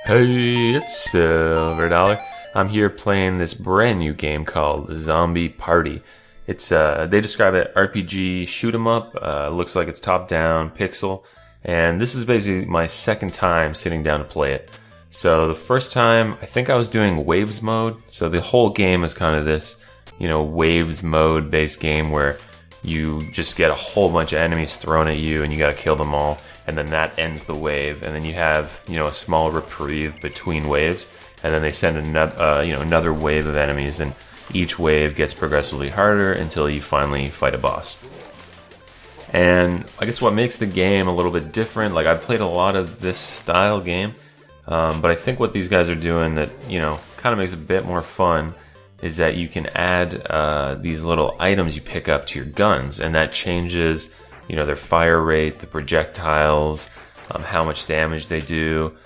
Hey, it's SLVRDLLR. I'm here playing this brand new game called Zombie Party. It's they describe it RPG shoot 'em up. Looks like it's top down pixel, and this is basically my second time sitting down to play it. So the first time, I think I was doing waves mode. So the whole game is kind of this, waves mode based game where you just get a whole bunch of enemies thrown at you and you got to kill them all, and then that ends the wave, and then you have a small reprieve between waves, and then they send another wave of enemies, and each wave gets progressively harder until you finally fight a boss. And I guess what makes the game a little bit different, like I've played a lot of this style game, but I think what these guys are doing that kind of makes it a bit more fun is that you can add these little items you pick up to your guns, and that changes their fire rate, the projectiles, how much damage they do.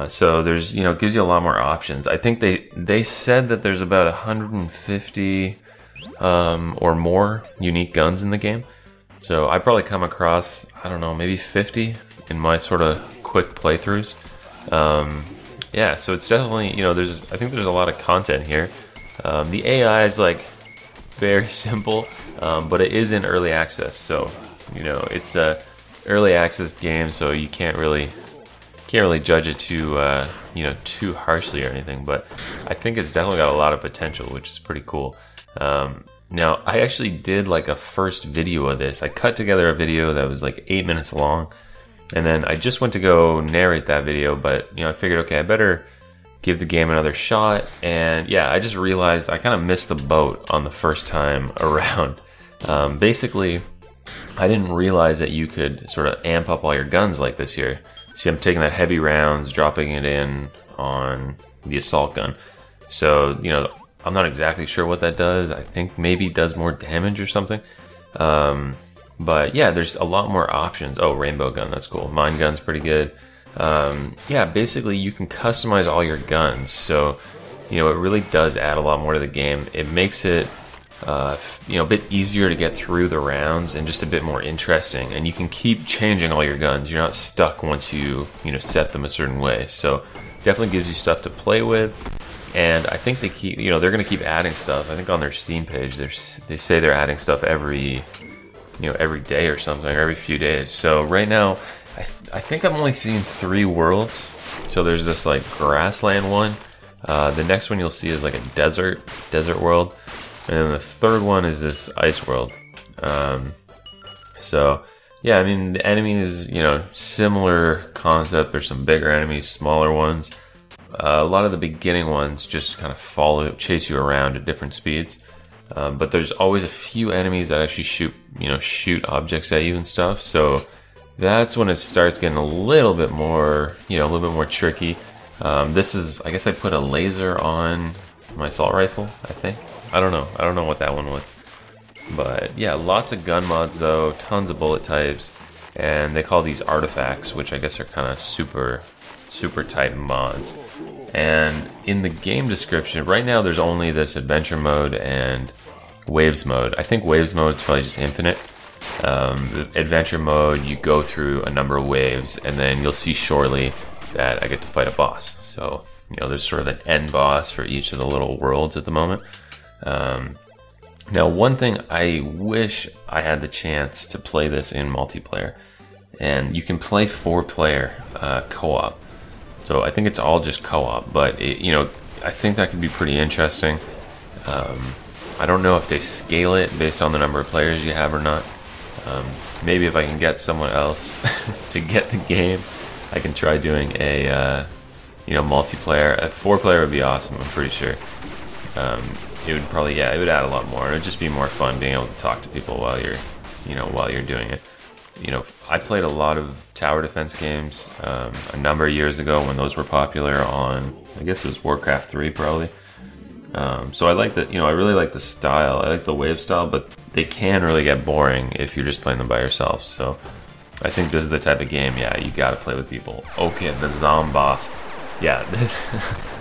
So there's gives you a lot more options. I think they said that there's about 150 or more unique guns in the game. So I probably come across, I don't know, maybe 50 in my sort of quick playthroughs. Yeah, so it's definitely I think there's a lot of content here. The AI is like very simple, but it is in early access, so it's a early access game, so you can't really judge it too harshly or anything. But I think it's definitely got a lot of potential, which is pretty cool. Now I actually did like a first video of this. I cut together a video that was like 8 minutes long, and then I just went to go narrate that video, but I figured, okay, I better give the game another shot. And yeah, I just realized I kind of missed the boat on the first time around. Basically, I didn't realize that you could sort of amp up all your guns like this here. See, I'm taking that heavy rounds, dropping it in on the assault gun. So, I'm not exactly sure what that does. I think maybe it does more damage or something. But yeah, there's a lot more options. Oh, rainbow gun, that's cool. Mine gun's pretty good. Yeah, basically you can customize all your guns, so it really does add a lot more to the game. It makes it a bit easier to get through the rounds and just a bit more interesting, and you can keep changing all your guns. You're not stuck once you set them a certain way. So definitely gives you stuff to play with, and I think they keep they're gonna keep adding stuff. I think on their Steam page they say they're adding stuff every day or something, or every few days. So right now I think I'm only seeing 3 worlds. So there's this like grassland one. The next one you'll see is like a desert world. And then the third one is this ice world. So yeah, I mean, the enemies, similar concept. There's some bigger enemies, smaller ones. A lot of the beginning ones just kind of chase you around at different speeds. But there's always a few enemies that actually shoot objects at you and stuff. So that's when it starts getting a little bit more, tricky. This is, I guess I put a laser on my assault rifle, I think. I don't know what that one was. But yeah, lots of gun mods though, tons of bullet types, and they call these artifacts, which I guess are kind of super type mods. And in the game description, right now there's only this adventure mode and waves mode. I think waves mode is probably just infinite. The adventure mode, you go through a number of waves, and then you'll see shortly that I get to fight a boss. So there's sort of an end boss for each of the little worlds at the moment. Now, one thing I wish I had the chance to play this in multiplayer, and you can play 4-player co-op. So I think it's all just co-op, but I think that could be pretty interesting. I don't know if they scale it based on the number of players you have or not. Maybe if I can get someone else to get the game, I can try doing a multiplayer. A 4-player would be awesome, I'm pretty sure. It would probably, it would add a lot more. It would just be more fun being able to talk to people while you're doing it. I played a lot of tower defense games a number of years ago when those were popular on, I guess it was Warcraft 3 probably. So I like that, I really like the style. I like the wave style, but they can really get boring if you're just playing them by yourself. So I think this is the type of game, you gotta play with people. Okay, the zombie boss. Yeah,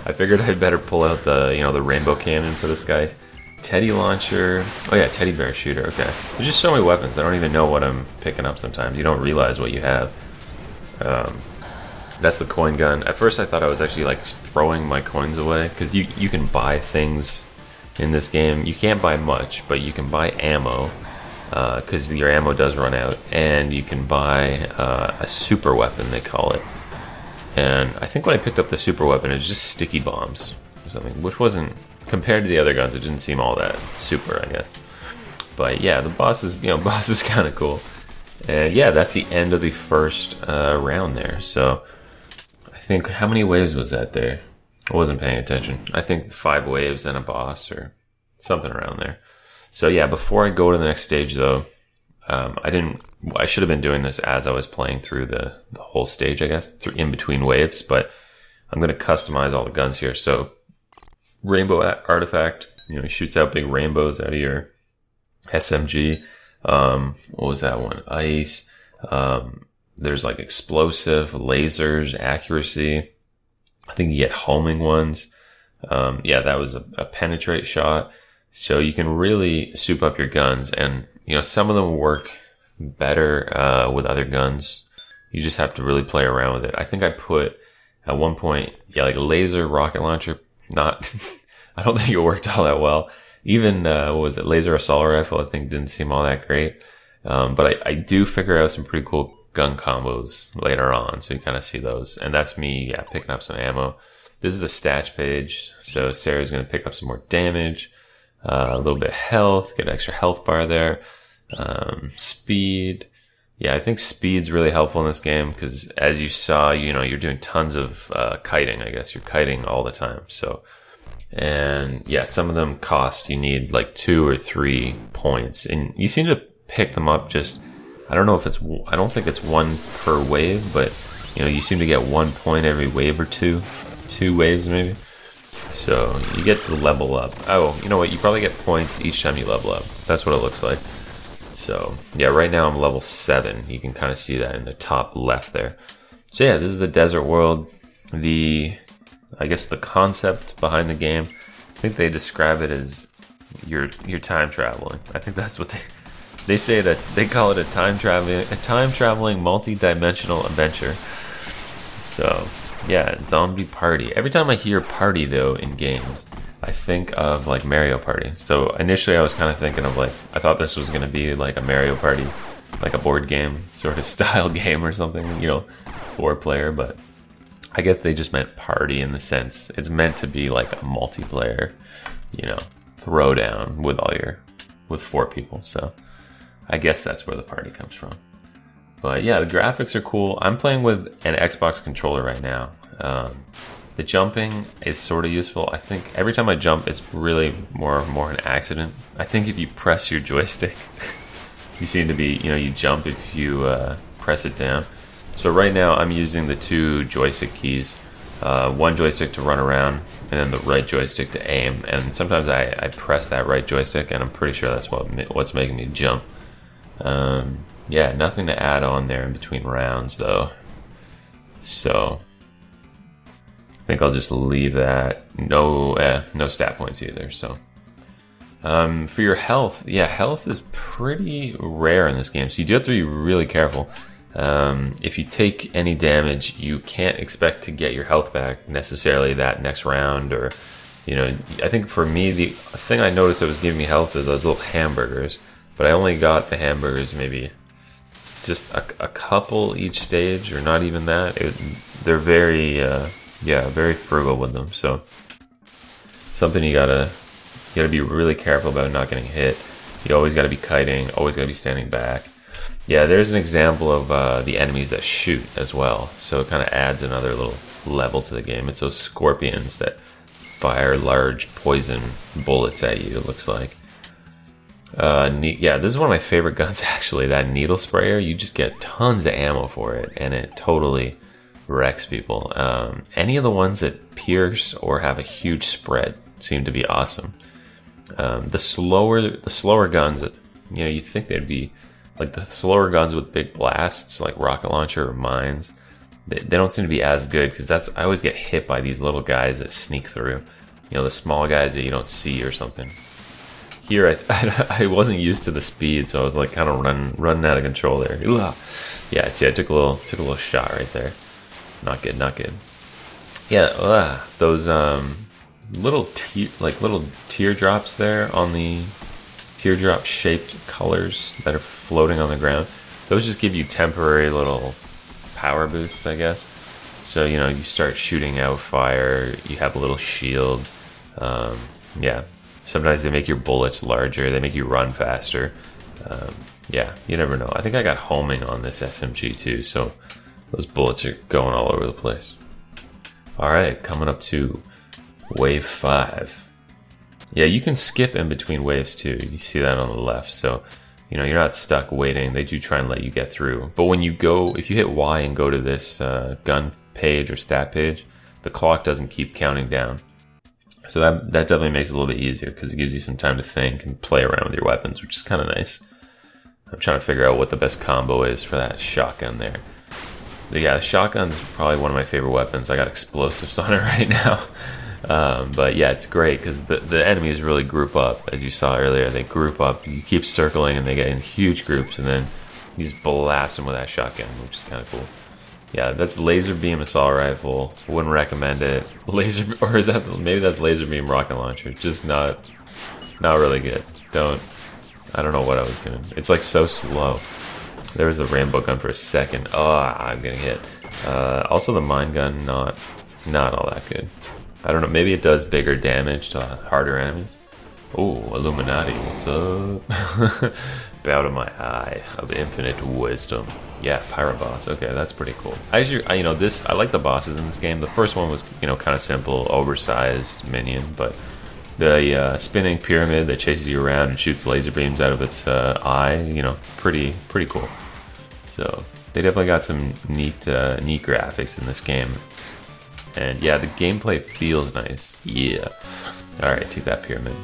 I figured I'd better pull out the, the rainbow cannon for this guy. Teddy launcher. Oh yeah, teddy bear shooter. Okay. There's just so many weapons. I don't even know what I'm picking up sometimes. You don't realize what you have. That's the coin gun. At first I thought I was actually like throwing my coins away, because you can buy things in this game. You can't buy much, but you can buy ammo, because your ammo does run out, and you can buy a super weapon, they call it. And I think when I picked up the super weapon, it was just sticky bombs or something, which wasn't, compared to the other guns, it didn't seem all that super, I guess. But yeah, the boss is, boss is kind of cool. And yeah, that's the end of the first round there. So I think, how many waves was that there? I wasn't paying attention. I think 5 waves and a boss or something around there. So yeah, before I go to the next stage though, I should have been doing this as I was playing through the whole stage, I guess, in between waves, but I'm going to customize all the guns here. So rainbow artifact, it shoots out big rainbows out of your SMG. What was that one? Ice. There's like explosive, lasers, accuracy. I think you get homing ones. Yeah, that was a penetrate shot. So you can really soup up your guns, and some of them work better with other guns. You just have to really play around with it. I think I put at one point, like a laser rocket launcher. Not, I don't think it worked all that well. Even what was it, laser assault rifle? I think didn't seem all that great. But I do figure out some pretty cool gun combos later on, so you kind of see those. And that's me, picking up some ammo. This is the stats page, so Sarah's going to pick up some more damage, a little bit of health, get an extra health bar there, speed. Yeah, I think speed's really helpful in this game because, as you saw, you're doing tons of kiting. I guess you're kiting all the time. So, and yeah, some of them cost. You need like 2 or 3 points, and you seem to pick them up just. I don't know if I don't think it's 1 per wave, but you seem to get 1 point every wave or 2 waves maybe. So you get to level up. Oh, you know what? You probably get points each time you level up. That's what it looks like. So yeah, right now I'm level 7. You can kind of see that in the top left there. So yeah, this is the desert world. I guess the concept behind the game, I think they describe it as you're time traveling. I think that's what they say that they call it a time traveling multi-dimensional adventure. So yeah, zombie party. Every time I hear party though in games, I think of like Mario Party. So initially I was kind of thinking of I thought this was going to be like a Mario Party, like a board game sort of style game or something, 4-player, but I guess they just meant party in the sense it's meant to be like a multiplayer, throwdown with 4 people. So I guess that's where the party comes from. But yeah, the graphics are cool. I'm playing with an Xbox controller right now. The jumping is sort of useful. I think every time I jump, it's really more an accident. I think if you press your joystick, you seem to be, you jump if you press it down. So right now I'm using the 2 joystick keys. One joystick to run around, and then the right joystick to aim. And sometimes I press that right joystick, and I'm pretty sure that's what's making me jump. Yeah, nothing to add on there in between rounds though. So I think I'll just leave that. No stat points either. So for your health, yeah, health is pretty rare in this game, so you do have to be really careful. If you take any damage, you can't expect to get your health back necessarily that next round, or I think for me the thing I noticed that was giving me health is those little hamburgers, but I only got the hamburgers maybe just a couple each stage, or not even that. They're very very frugal with them, so something you gotta be really careful about not getting hit. You always gotta be kiting, always gotta be standing back. Yeah, there's an example of the enemies that shoot as well, so it kind of adds another little level to the game. It's those scorpions that fire large poison bullets at you, it looks like. Yeah, this is one of my favorite guns actually, that needle sprayer. You just get tons of ammo for it, and it totally wrecks people. Any of the ones that pierce or have a huge spread seem to be awesome. The slower guns, you'd think they'd be like the slower guns with big blasts, like rocket launcher or mines. They don't seem to be as good, because I always get hit by these little guys that sneak through. The small guys that you don't see or something. Here, I wasn't used to the speed, so I was like kind of running out of control there. Yeah, see, I took a little shot right there. not good, not good. Yeah, those little teardrops there on the teardrop shaped colors that are floating on the ground. Those just give you temporary little power boosts, I guess. So, you know, you start shooting out fire, you have a little shield. Yeah, sometimes they make your bullets larger, they make you run faster. Yeah, you never know. I think I got homing on this SMG too, so those bullets are going all over the place. Alright, coming up to wave 5. Yeah, you can skip in between waves too. You see that on the left, so you know, you're not stuck waiting. They do try and let you get through. But when you go, if you hit Y and go to this gun page or stat page, the clock doesn't keep counting down. So that definitely makes it a little bit easier because it gives you some time to think and play around with your weapons, which is kind of nice. I'm trying to figure out what the best combo is for that shotgun there. But yeah, the shotgun's probably one of my favorite weapons. I got explosives on it right now. But yeah, it's great because the enemies really group up. As you saw earlier, they group up. You keep circling and they get in huge groups, and then you just blast them with that shotgun, which is kind of cool. Yeah, that's laser beam assault rifle. Wouldn't recommend it. Laser, or is that, maybe that's laser beam rocket launcher. Just not really good. I don't know what I was doing. It's like so slow. There was a Rambo gun for a second. Oh, I'm getting hit. Also the mine gun, not all that good. I don't know, maybe it does bigger damage to harder enemies. Oh, Illuminati, what's up? Bow to my eye of infinite wisdom. Yeah, Pyro Boss. Okay, that's pretty cool. I like the bosses in this game. The first one was, you know, kind of simple, oversized minion, but the spinning pyramid that chases you around and shoots laser beams out of its eye, you know, pretty cool. So they definitely got some neat graphics in this game. And yeah, the gameplay feels nice. Yeah. Alright, take that pyramid.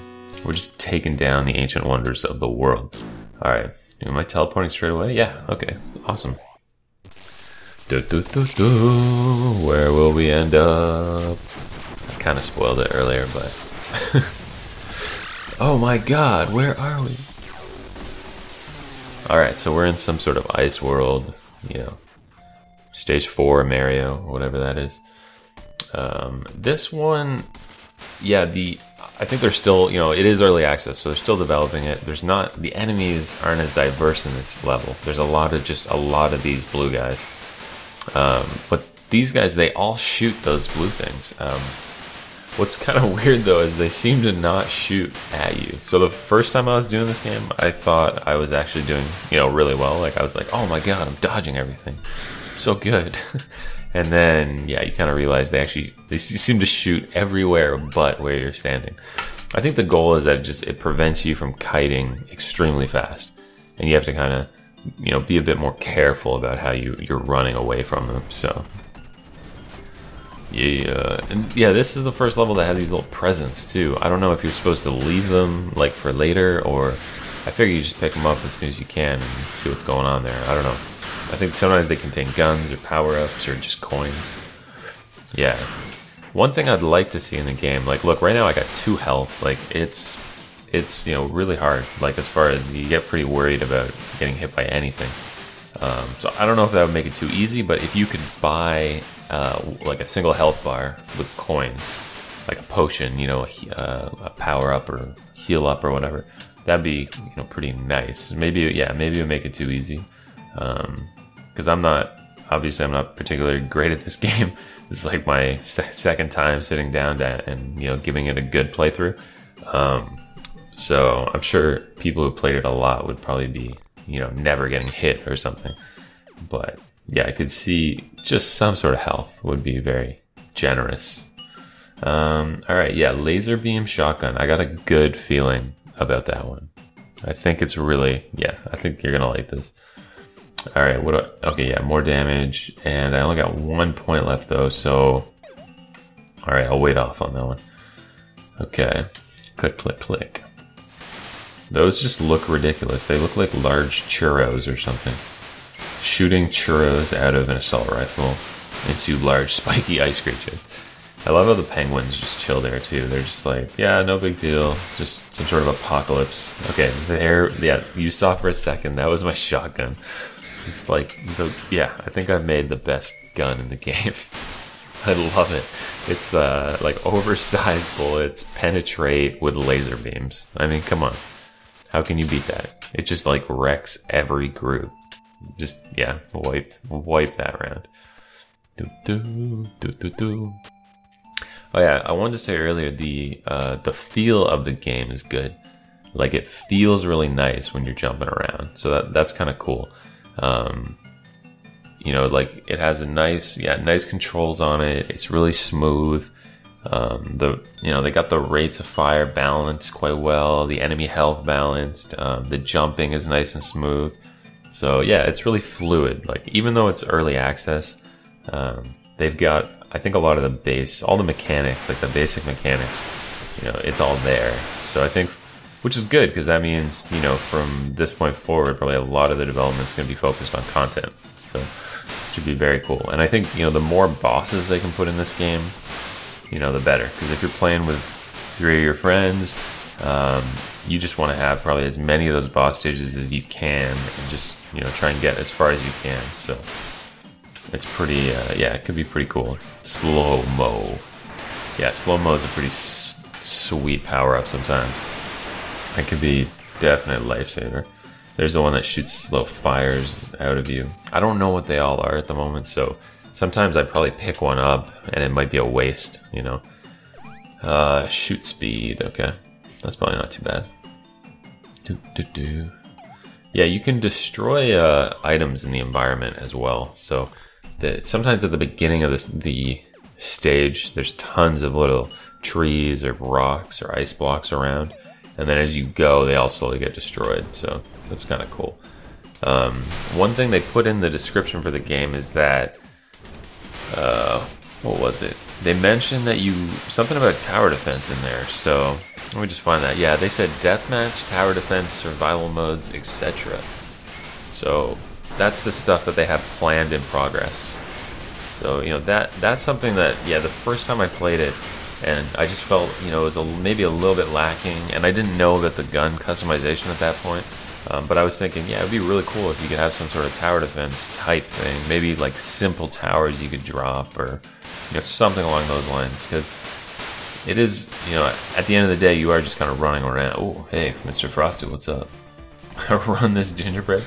We're just taking down the ancient wonders of the world. Alright. Am I teleporting straight away? Yeah, okay. Awesome. Where will we end up? I kind of spoiled it earlier, but... Oh my god, where are we? Alright, so we're in some sort of ice world. You know, stage 4 Mario, whatever that is. This one, yeah, I think they're still, you know, it is early access, so they're still developing it. The enemies aren't as diverse in this level. There's a lot of these blue guys. But these guys, they all shoot those blue things. What's kind of weird though is they seem to not shoot at you. So the first time I was doing this game, I thought I was actually doing, you know, really well. Like I was like, oh my god, I'm dodging everything. So good. And then, yeah, you kind of realize they seem to shoot everywhere but where you're standing. I think the goal is that it prevents you from kiting extremely fast. And you have to kind of, you know, be a bit more careful about how you're running away from them, so. Yeah, and yeah, this is the first level that had these little presents too. I don't know if you're supposed to leave them, like, for later, or I figure you just pick them up as soon as you can and see what's going on there. I don't know. I think sometimes they contain guns or power-ups or just coins. Yeah. One thing I'd like to see in the game, like, look, right now I got 2 health. Like, it's you know, really hard. Like, as far as you get pretty worried about getting hit by anything. So I don't know if that would make it too easy, but if you could buy, like, a single health bar with coins, like a potion, you know, a power-up or heal-up or whatever, that'd be, you know, pretty nice. Maybe it would make it too easy. Because I'm not particularly great at this game. This is like my second time sitting down and, you know, giving it a good playthrough. So I'm sure people who played it a lot would probably be, you know, never getting hit or something. But yeah, I could see just some sort of health would be very generous. Alright, yeah, laser beam shotgun. I got a good feeling about that one. I think it's really, yeah, I think you're gonna like this. Alright, okay, yeah, more damage, and I only got 1 point left though, so... Alright, I'll wait off on that one. Okay, click, click, click. Those just look ridiculous. They look like large churros or something. Shooting churros out of an assault rifle into large spiky ice creatures. I love how the penguins just chill there too. They're just like, yeah, no big deal. Just some sort of apocalypse. Okay, there, yeah, you saw for a second, that was my shotgun. It's like, yeah, I think I've made the best gun in the game. I love it. It's like oversized bullets penetrate with laser beams. I mean, come on. How can you beat that? It just like wrecks every group. Just, yeah, wipe that round. Oh yeah, I wanted to say earlier, the feel of the game is good. Like, it feels really nice when you're jumping around. So that's kind of cool. You know, like, it has nice controls on it. It's really smooth. They got the rates of fire balanced quite well. The enemy health balanced. The jumping is nice and smooth. So yeah, it's really fluid. Like, even though it's early access, they've got, I think, a lot of all the mechanics, like the basic mechanics, you know, it's all there. So I think, which is good, because that means, you know, from this point forward, probably a lot of the development is going to be focused on content. So it should be very cool. And I think, you know, the more bosses they can put in this game, you know, the better. Because if you're playing with 3 of your friends, you just want to have probably as many of those boss stages as you can, and just, you know, try and get as far as you can. So it's pretty, yeah, it could be pretty cool. Slow-mo. Yeah, slow-mo is a pretty sweet power-up sometimes. It could be definite lifesaver. There's the one that shoots little fires out of you. I don't know what they all are at the moment, so sometimes I probably pick one up and it might be a waste, you know. Shoot speed, okay. That's probably not too bad. Yeah, you can destroy items in the environment as well. So sometimes at the beginning of the stage, there's tons of little trees or rocks or ice blocks around. And then as you go, they all slowly get destroyed. So that's kind of cool. One thing they put in the description for the game is that, what was it? They mentioned that something about tower defense in there. So let me just find that. Yeah, they said deathmatch, tower defense, survival modes, etc. So that's the stuff that they have planned in progress. So, you know, that's something that, yeah, the first time I played it, and I just felt, you know, it was maybe a little bit lacking, and I didn't know that the gun customization at that point. But I was thinking, yeah, it would be really cool if you could have some sort of tower defense type thing. Maybe like simple towers you could drop, or, you know, something along those lines. Because it is, you know, at the end of the day, you are just kind of running around. Oh, hey, Mr. Frosty, what's up? Run this gingerbread.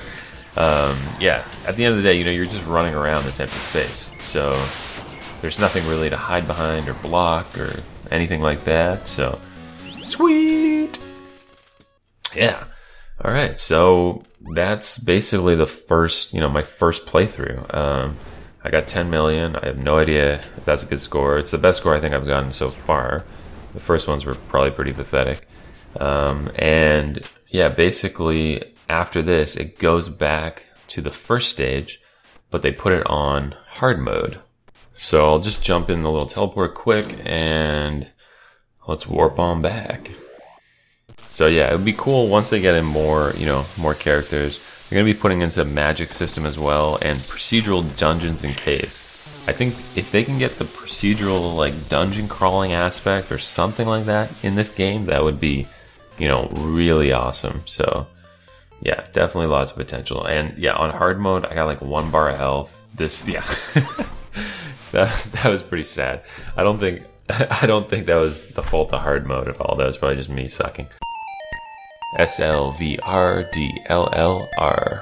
Yeah, at the end of the day, you know, you're just running around this empty space. So there's nothing really to hide behind or block or anything like that. So sweet. Yeah. All right. So that's basically the first, you know, my first playthrough. I got 10 million. I have no idea if that's a good score. It's the best score I think I've gotten so far. The first ones were probably pretty pathetic. And yeah, basically after this, it goes back to the first stage, but they put it on hard mode. So I'll just jump in the little teleport quick and let's warp on back. So yeah, it would be cool once they get in more, you know, more characters. They're going to be putting in some magic system as well, and procedural dungeons and caves. I think if they can get the procedural, like, dungeon crawling aspect or something like that in this game, that would be, you know, really awesome. So yeah, definitely lots of potential. And yeah, on hard mode, I got like 1 bar of health. Yeah. that was pretty sad. I don't think that was the fault of hard mode at all. That was probably just me sucking. SLVRDLLR.